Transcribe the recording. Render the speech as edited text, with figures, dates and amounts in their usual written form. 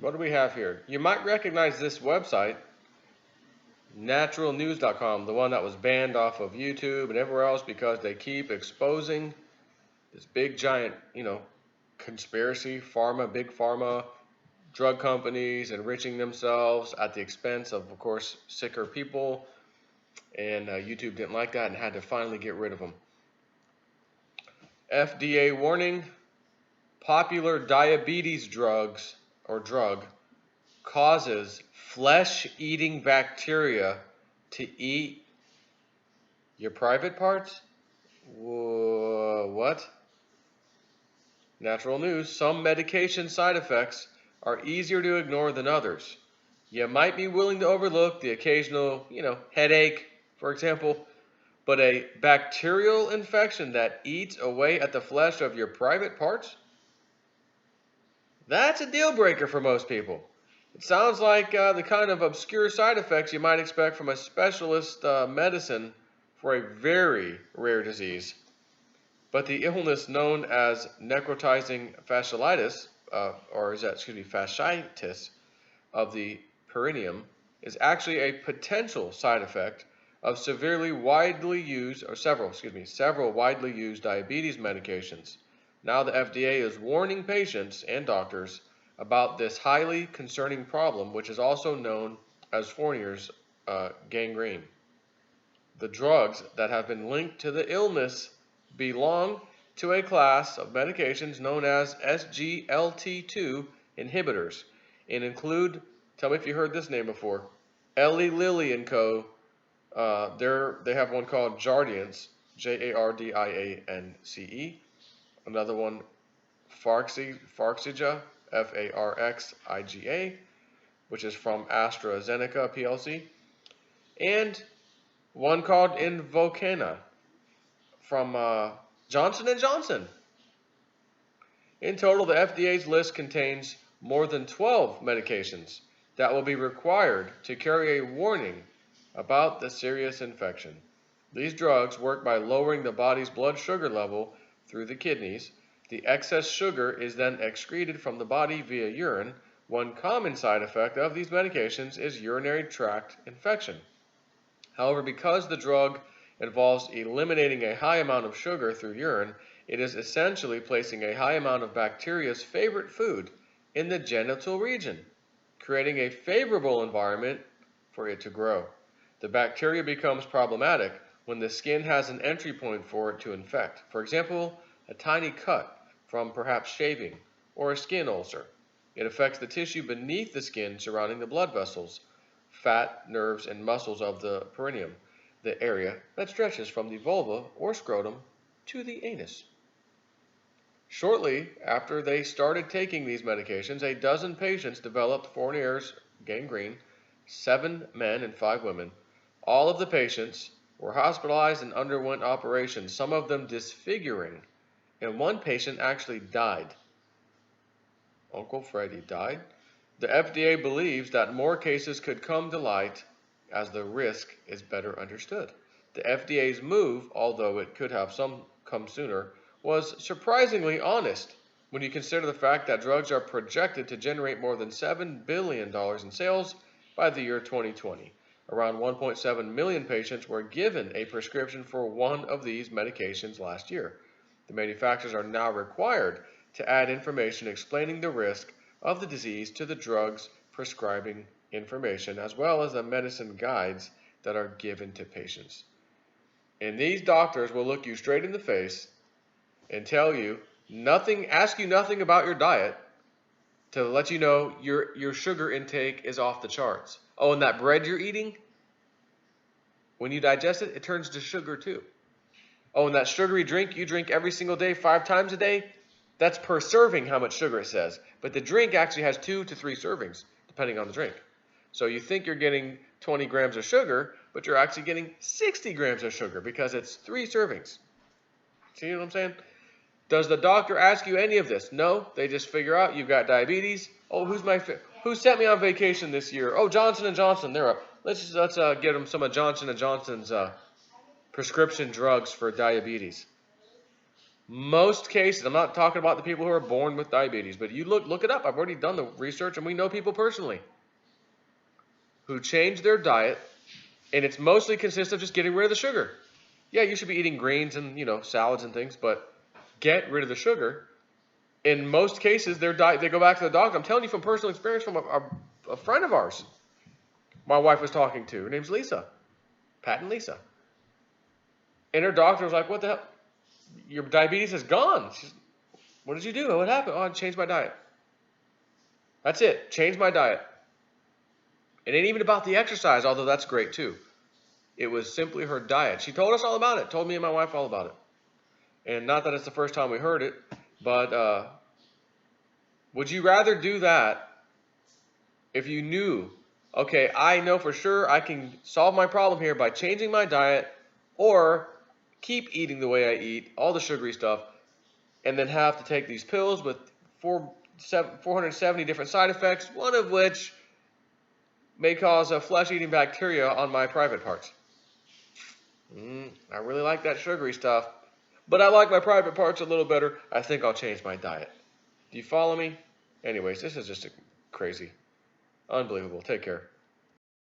What do we have here? You might recognize this website, naturalnews.com, the one that was banned off of YouTube and everywhere else because they keep exposing this big giant, conspiracy, big pharma, drug companies enriching themselves at the expense of course, sicker people. And YouTube didn't like that and had to finally get rid of them. FDA warning: popular diabetes drug causes flesh-eating bacteria to eat your private parts? What? Natural news: some medication side effects are easier to ignore than others. You might be willing to overlook the occasional, headache, for example, but a bacterial infection that eats away at the flesh of your private parts? That's a deal breaker for most people. It sounds like the kind of obscure side effects you might expect from a specialist medicine for a very rare disease. But the illness known as necrotizing fasciitis, fasciitis of the perineum, is actually a potential side effect of several widely used diabetes medications. Now the FDA is warning patients and doctors about this highly concerning problem, which is also known as Fournier's gangrene. The drugs that have been linked to the illness belong to a class of medications known as SGLT2 inhibitors and include, tell me if you heard this name before, Eli Lilly and Co. They have one called Jardiance, Jardiance. Another one, Farxiga, Farxiga, which is from AstraZeneca plc, and one called Invokana from Johnson & Johnson. In total, the FDA's list contains more than 12 medications that will be required to carry a warning about the serious infection. These drugs work by lowering the body's blood sugar level through the kidneys. The excess sugar is then excreted from the body via urine. One common side effect of these medications is urinary tract infection. However, because the drug involves eliminating a high amount of sugar through urine, it is essentially placing a high amount of bacteria's favorite food in the genital region, creating a favorable environment for it to grow. The bacteria becomes problematic when the skin has an entry point for it to infect. For example, a tiny cut from perhaps shaving or a skin ulcer. It affects the tissue beneath the skin surrounding the blood vessels, fat, nerves, and muscles of the perineum, the area that stretches from the vulva or scrotum to the anus. Shortly after they started taking these medications, a dozen patients developed Fournier's gangrene, 7 men and 5 women. All of the patients were hospitalized and underwent operations, some of them disfiguring, and one patient actually died. Uncle Freddy died. The FDA believes that more cases could come to light as the risk is better understood. The FDA's move, although it could have some come sooner, was surprisingly honest when you consider the fact that drugs are projected to generate more than $7 billion in sales by the year 2020. Around 1.7 million patients were given a prescription for one of these medications last year. The manufacturers are now required to add information explaining the risk of the disease to the drug's prescribing information, as well as the medicine guides that are given to patients. And these doctors will look you straight in the face and tell you nothing, ask you nothing about your diet to let you know your sugar intake is off the charts. Oh, and that bread you're eating, when you digest it, it turns to sugar too. Oh, and that sugary drink you drink every single day, 5 times a day, that's per serving how much sugar it says. But the drink actually has 2 to 3 servings, depending on the drink. So you think you're getting 20 grams of sugar, but you're actually getting 60 grams of sugar because it's 3 servings. See what I'm saying? Does the doctor ask you any of this? No, they just figure out you've got diabetes. Oh, who sent me on vacation this year? Oh, Johnson & Johnson. They're up. Let's get them some of Johnson & Johnson's prescription drugs for diabetes. Most cases, I'm not talking about the people who are born with diabetes, but you look it up. I've already done the research, and we know people personally who change their diet, and it's mostly consists of just getting rid of the sugar. Yeah, you should be eating greens and salads and things, but get rid of the sugar. In most cases, their diet, they go back to the doctor. I'm telling you from personal experience from a friend of ours. My wife was talking to. Her name's Lisa, Pat and Lisa, and her doctor was like, "What the hell? Your diabetes is gone." She's, "What did you do? What happened?" "Oh, I changed my diet." That's it. Change my diet. It ain't even about the exercise, although that's great too. It was simply her diet. She told us all about it. Told me and my wife all about it. And not that it's the first time we heard it, but would you rather do that if you knew, okay, I know for sure I can solve my problem here by changing my diet, or keep eating the way I eat, all the sugary stuff, and then have to take these pills with 470 different side effects, one of which may cause a flesh-eating bacteria on my private parts. I really like that sugary stuff, but I like my private parts a little better. I think I'll change my diet. Do you follow me? Anyways, this is just crazy. Unbelievable. Take care.